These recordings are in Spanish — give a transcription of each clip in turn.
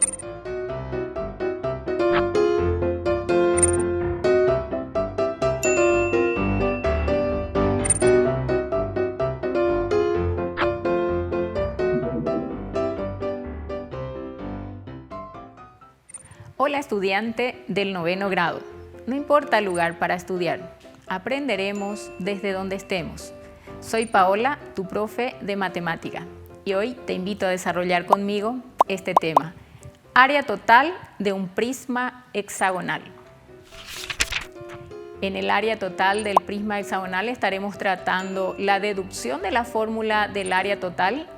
Hola estudiante del 9º grado. No importa el lugar para estudiar, aprenderemos desde donde estemos. Soy Paola, tu profe de matemática, y hoy te invito a desarrollar conmigo este tema: área total de un prisma hexagonal. En el área total del prisma hexagonal estaremos tratando la deducción de la fórmula del área total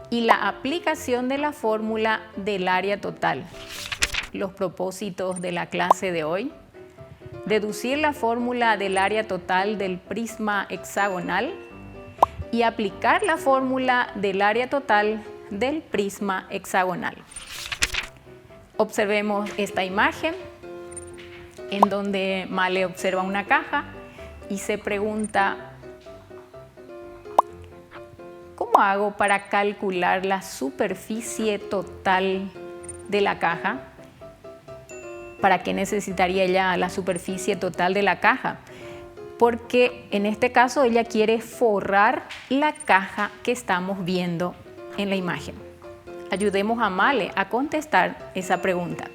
y la aplicación de la fórmula del área total. Los propósitos de la clase de hoy: deducir la fórmula del área total del prisma hexagonal y aplicar la fórmula del área total del prisma hexagonal. Observemos esta imagen en donde Male observa una caja y se pregunta: ¿cómo hago para calcular la superficie total de la caja? ¿Para qué necesitaría ella la superficie total de la caja? Porque en este caso ella quiere forrar la caja que estamos viendo en la imagen. Ayudemos a Male a contestar esa pregunta.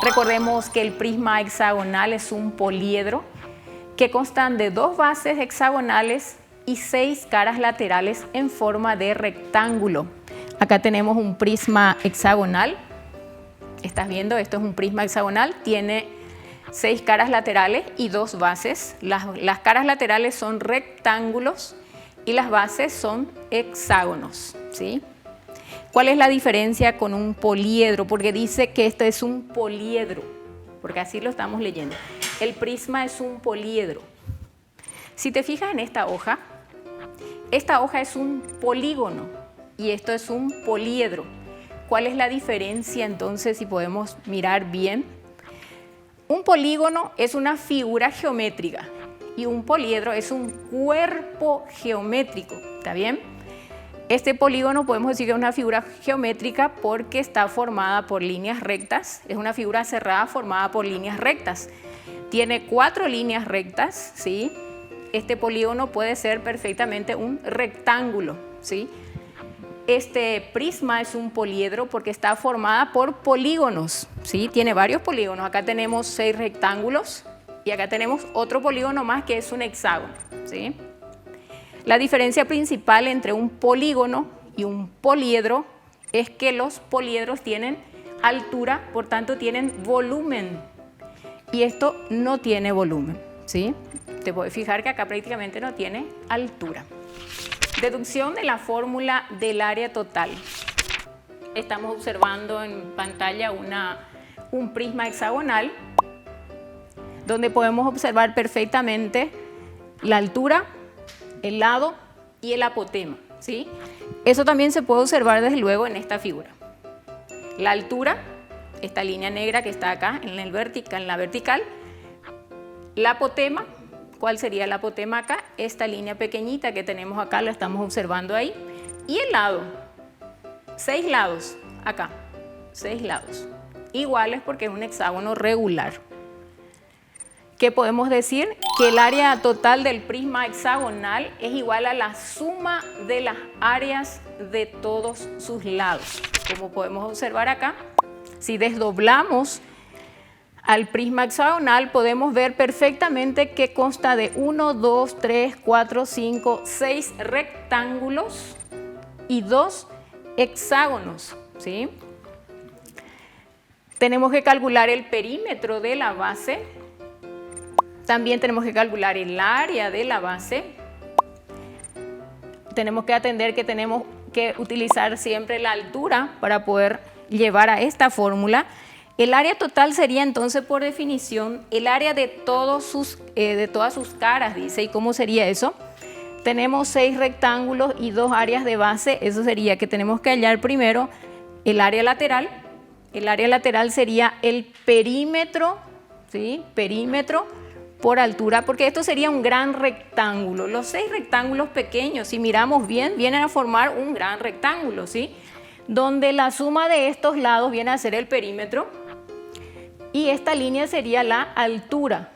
Recordemos que el prisma hexagonal es un poliedro que consta de 2 bases hexagonales y 6 caras laterales en forma de rectángulo. Acá tenemos un prisma hexagonal. Estás viendo, esto es un prisma hexagonal, tiene 6 caras laterales y 2 bases. Las caras laterales son rectángulos y las bases son hexágonos, ¿sí? ¿Cuál es la diferencia con un poliedro? Porque dice que este es un poliedro, porque así lo estamos leyendo. El prisma es un poliedro. Si te fijas en esta hoja es un polígono y esto es un poliedro. ¿Cuál es la diferencia entonces, si podemos mirar bien? Un polígono es una figura geométrica y un poliedro es un cuerpo geométrico, ¿está bien? Este polígono podemos decir que es una figura geométrica porque está formada por líneas rectas, es una figura cerrada formada por líneas rectas. Tiene 4 líneas rectas, ¿sí? Este polígono puede ser perfectamente un rectángulo, ¿sí? Este prisma es un poliedro porque está formada por polígonos, ¿sí? Tiene varios polígonos. Acá tenemos 6 rectángulos y acá tenemos otro polígono más que es un hexágono, ¿sí? La diferencia principal entre un polígono y un poliedro es que los poliedros tienen altura, por tanto tienen volumen, y esto no tiene volumen, ¿sí? Te puedes fijar que acá prácticamente no tiene altura. Deducción de la fórmula del área total. Estamos observando en pantalla un prisma hexagonal donde podemos observar perfectamente la altura, el lado y el apotema, ¿sí? Eso también se puede observar desde luego en esta figura. La altura, esta línea negra que está acá en la vertical. La apotema. ¿Cuál sería el apotema acá? Esta línea pequeñita que tenemos acá, la estamos observando ahí. Y el lado, 6 lados acá, 6 lados, iguales porque es un hexágono regular. ¿Qué podemos decir? Que el área total del prisma hexagonal es igual a la suma de las áreas de todos sus lados. Como podemos observar acá, si desdoblamos al prisma hexagonal podemos ver perfectamente que consta de 1, 2, 3, 4, 5, 6 rectángulos y 2 hexágonos, ¿sí? Tenemos que calcular el perímetro de la base. También tenemos que calcular el área de la base. Tenemos que atender que tenemos que utilizar siempre la altura para poder llevar a esta fórmula. El área total sería entonces, por definición, el área de todas sus caras, dice. ¿Y cómo sería eso? Tenemos 6 rectángulos y 2 áreas de base. Eso sería que tenemos que hallar primero el área lateral. El área lateral sería el perímetro, ¿sí? Perímetro por altura, porque esto sería un gran rectángulo. Los 6 rectángulos pequeños, si miramos bien, vienen a formar un gran rectángulo, ¿sí? donde la suma de estos lados viene a ser el perímetro y esta línea sería la altura.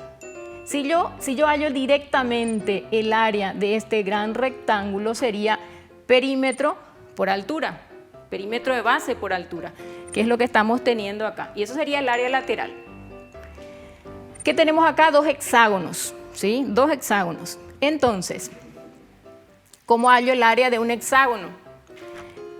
Si yo hallo directamente el área de este gran rectángulo, sería perímetro por altura, perímetro de base por altura, que es lo que estamos teniendo acá. Y eso sería el área lateral. ¿Qué tenemos acá? Dos hexágonos, ¿sí? Dos hexágonos. Entonces, ¿cómo hallo el área de un hexágono?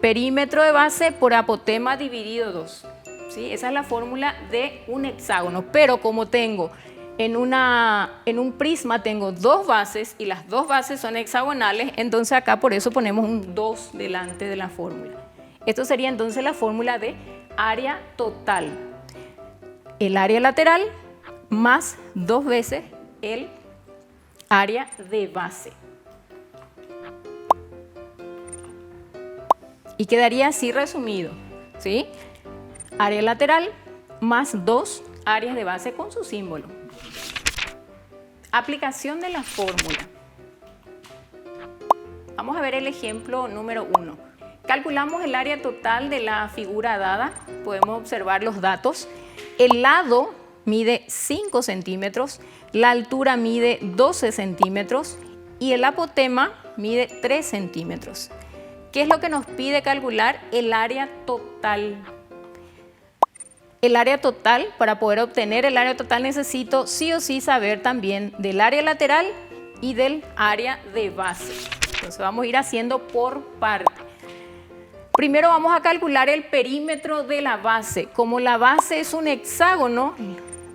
Perímetro de base por apotema dividido 2. ¿Sí? Esa es la fórmula de un hexágono. Pero como tengo en un prisma tengo dos bases y las dos bases son hexagonales, entonces acá por eso ponemos un 2 delante de la fórmula. Esto sería entonces la fórmula de área total. El área lateral más 2 veces el área de base. Y quedaría así resumido, ¿sí? Área lateral más 2 áreas de base con su símbolo. Aplicación de la fórmula. Vamos a ver el ejemplo número 1. Calculamos el área total de la figura dada. Podemos observar los datos. El lado mide 5 centímetros, la altura mide 12 centímetros y el apotema mide 3 centímetros. ¿Qué es lo que nos pide calcular? El área total. El área total, para poder obtener el área total necesito sí o sí saber también del área lateral y del área de base. Entonces vamos a ir haciendo por parte. Primero vamos a calcular el perímetro de la base. Como la base es un hexágono,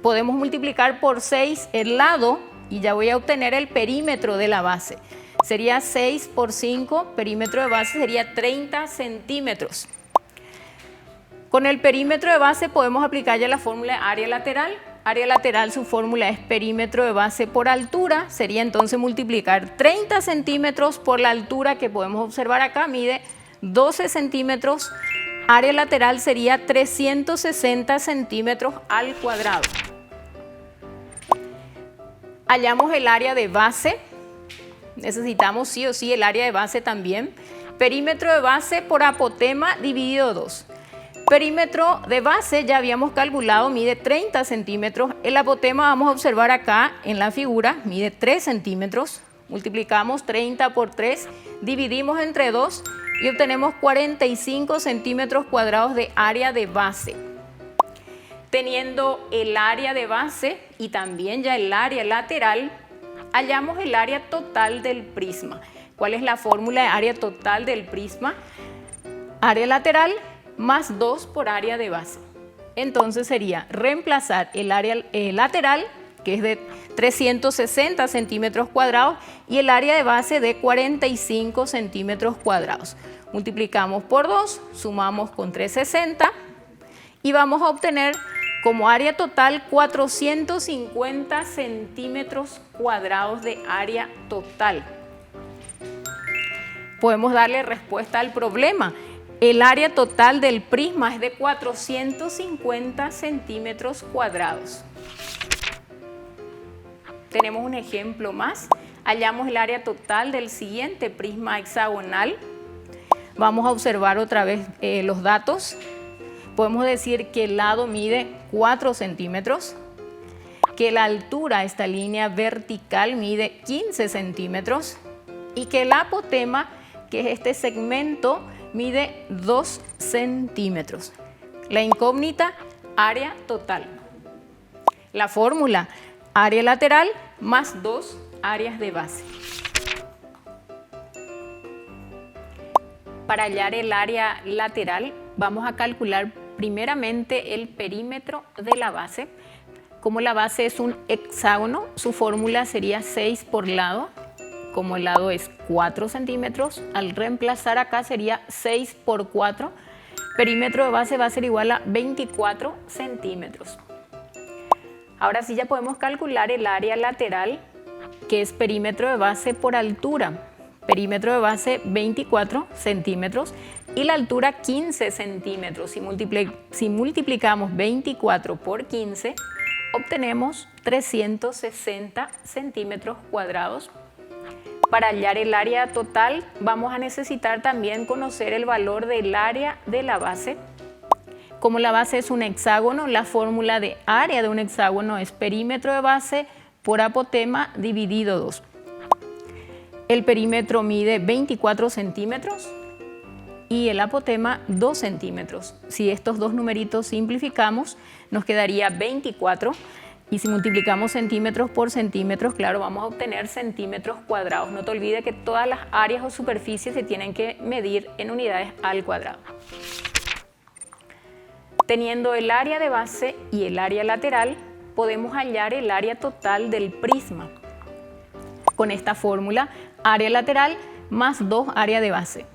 podemos multiplicar por 6 el lado y ya voy a obtener el perímetro de la base. Sería 6 por 5, perímetro de base sería 30 centímetros. Con el perímetro de base podemos aplicar ya la fórmula de área lateral. Área lateral, su fórmula es perímetro de base por altura. Sería entonces multiplicar 30 centímetros por la altura que podemos observar acá, mide 12 centímetros. Área lateral sería 360 centímetros al cuadrado. Hallamos el área de base. Necesitamos sí o sí el área de base también. Perímetro de base por apotema dividido 2. Perímetro de base ya habíamos calculado, mide 30 centímetros. El apotema vamos a observar acá en la figura, mide 3 centímetros. Multiplicamos 30 por 3, dividimos entre 2 y obtenemos 45 centímetros cuadrados de área de base. Teniendo el área de base y también ya el área lateral, hallamos el área total del prisma. ¿Cuál es la fórmula de área total del prisma? Área lateral más 2 por área de base. Entonces sería reemplazar el área lateral, que es de 360 centímetros cuadrados, y el área de base de 45 centímetros cuadrados. Multiplicamos por 2, sumamos con 360 y vamos a obtener como área total 450 centímetros cuadrados de área total. Podemos darle respuesta al problema. El área total del prisma es de 450 centímetros cuadrados. Tenemos un ejemplo más. Hallamos el área total del siguiente prisma hexagonal. Vamos a observar otra vez los datos. Podemos decir que el lado mide 4 centímetros, que la altura, esta línea vertical, mide 15 centímetros y que el apotema, que es este segmento, mide 2 centímetros. La incógnita, área total. La fórmula, área lateral más 2 áreas de base. Para hallar el área lateral, vamos a calcular primeramente el perímetro de la base. Como la base es un hexágono, su fórmula sería 6 por lado. Como el lado es 4 centímetros, al reemplazar acá sería 6 por 4. Perímetro de base va a ser igual a 24 centímetros. Ahora sí ya podemos calcular el área lateral, que es perímetro de base por altura. Perímetro de base 24 centímetros y la altura 15 centímetros. Si multiplicamos 24 por 15, obtenemos 360 centímetros cuadrados. Para hallar el área total vamos a necesitar también conocer el valor del área de la base. Como la base es un hexágono, la fórmula de área de un hexágono es perímetro de base por apotema dividido 2. El perímetro mide 24 centímetros y el apotema 2 centímetros. Si estos dos numeritos simplificamos, nos quedaría 24. Y si multiplicamos centímetros por centímetros, claro, vamos a obtener centímetros cuadrados. No te olvides que todas las áreas o superficies se tienen que medir en unidades al cuadrado. Teniendo el área de base y el área lateral, podemos hallar el área total del prisma. Con esta fórmula, área lateral más 2 área de base.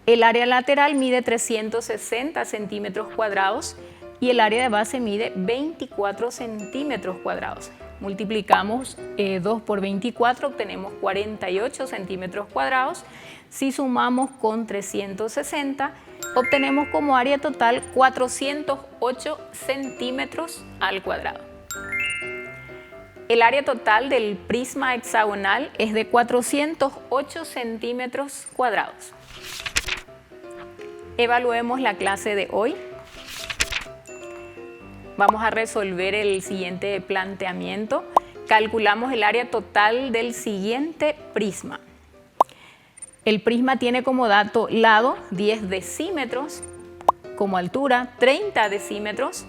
El área lateral mide 360 centímetros cuadrados y el área de base mide 24 centímetros cuadrados. Multiplicamos 2 por 24, obtenemos 48 centímetros cuadrados. Si sumamos con 360, obtenemos como área total 408 centímetros al cuadrado. El área total del prisma hexagonal es de 408 centímetros cuadrados. Evaluemos la clase de hoy. Vamos a resolver el siguiente planteamiento. Calculamos el área total del siguiente prisma. El prisma tiene como dato lado 10 decímetros, como altura 30 decímetros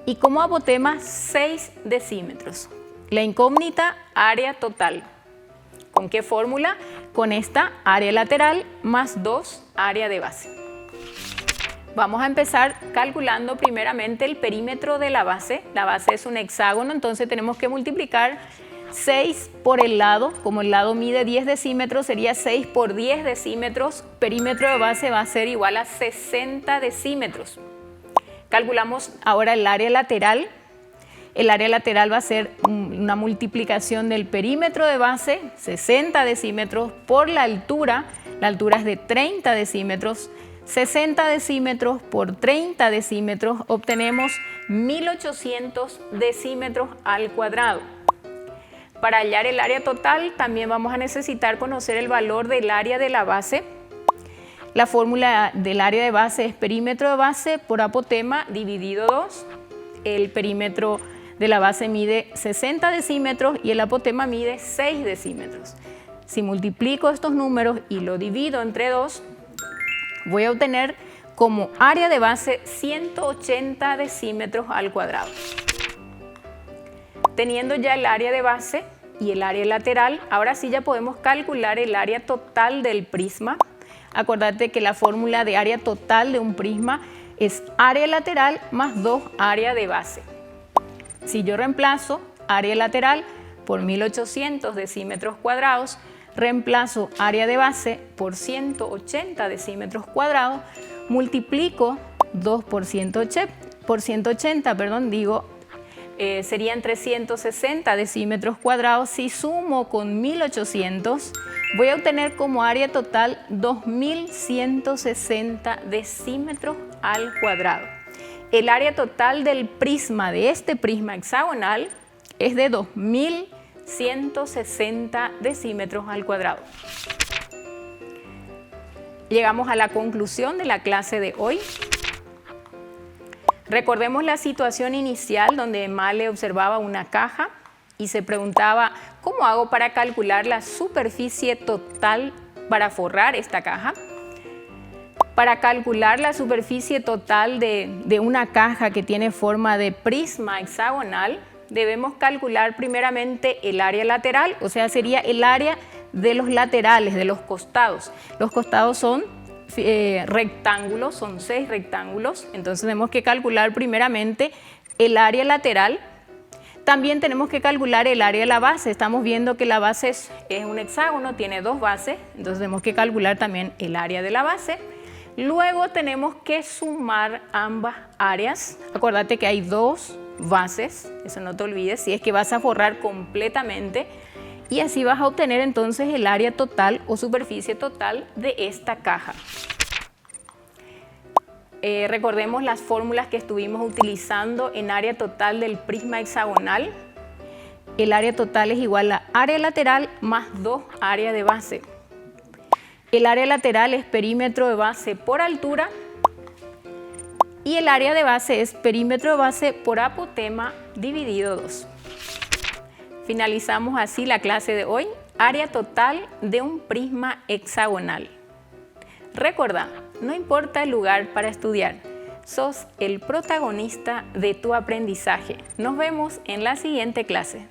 y como apotema 6 decímetros. La incógnita, área total. ¿Con qué fórmula? Con esta área lateral más 2 área de base. Vamos a empezar calculando primeramente el perímetro de la base. La base es un hexágono, entonces tenemos que multiplicar 6 por el lado. Como el lado mide 10 decímetros, sería 6 por 10 decímetros. Perímetro de base va a ser igual a 60 decímetros. Calculamos ahora el área lateral. El área lateral va a ser una multiplicación del perímetro de base, 60 decímetros, por la altura. La altura es de 30 decímetros. 60 decímetros por 30 decímetros, obtenemos 1800 decímetros al cuadrado. Para hallar el área total, también vamos a necesitar conocer el valor del área de la base. La fórmula del área de base es perímetro de base por apotema dividido 2. El perímetro de la base mide 60 decímetros y el apotema mide 6 decímetros. Si multiplico estos números y lo divido entre 2, voy a obtener como área de base 180 decímetros al cuadrado. Teniendo ya el área de base y el área lateral, ahora sí ya podemos calcular el área total del prisma. Acordate que la fórmula de área total de un prisma es área lateral más 2 área de base. Si yo reemplazo área lateral por 1800 decímetros cuadrados, reemplazo área de base por 180 decímetros cuadrados, multiplico 2 por 180, serían 360 decímetros cuadrados. Si sumo con 1800, voy a obtener como área total 2160 decímetros al cuadrado. El área total del prisma, de este prisma hexagonal, es de 2160 decímetros al cuadrado. Llegamos a la conclusión de la clase de hoy. Recordemos la situación inicial donde Male observaba una caja y se preguntaba: ¿cómo hago para calcular la superficie total para forrar esta caja? Para calcular la superficie total de una caja que tiene forma de prisma hexagonal, debemos calcular primeramente el área lateral, o sea, sería el área de los laterales, de los costados. Los costados son rectángulos, son 6 rectángulos, entonces tenemos que calcular primeramente el área lateral. También tenemos que calcular el área de la base. Estamos viendo que la base es un hexágono, tiene 2 bases, entonces tenemos que calcular también el área de la base. Luego tenemos que sumar ambas áreas. Acuérdate que hay 2 bases, eso no te olvides, si es que vas a forrar completamente, y así vas a obtener entonces el área total o superficie total de esta caja. Recordemos las fórmulas que estuvimos utilizando en área total del prisma hexagonal. el área total es igual a área lateral más 2 área de base. El área lateral es perímetro de base por altura y el área de base es perímetro de base por apotema dividido 2. Finalizamos así la clase de hoy, área total de un prisma hexagonal. Recuerda, no importa el lugar para estudiar, sos el protagonista de tu aprendizaje. Nos vemos en la siguiente clase.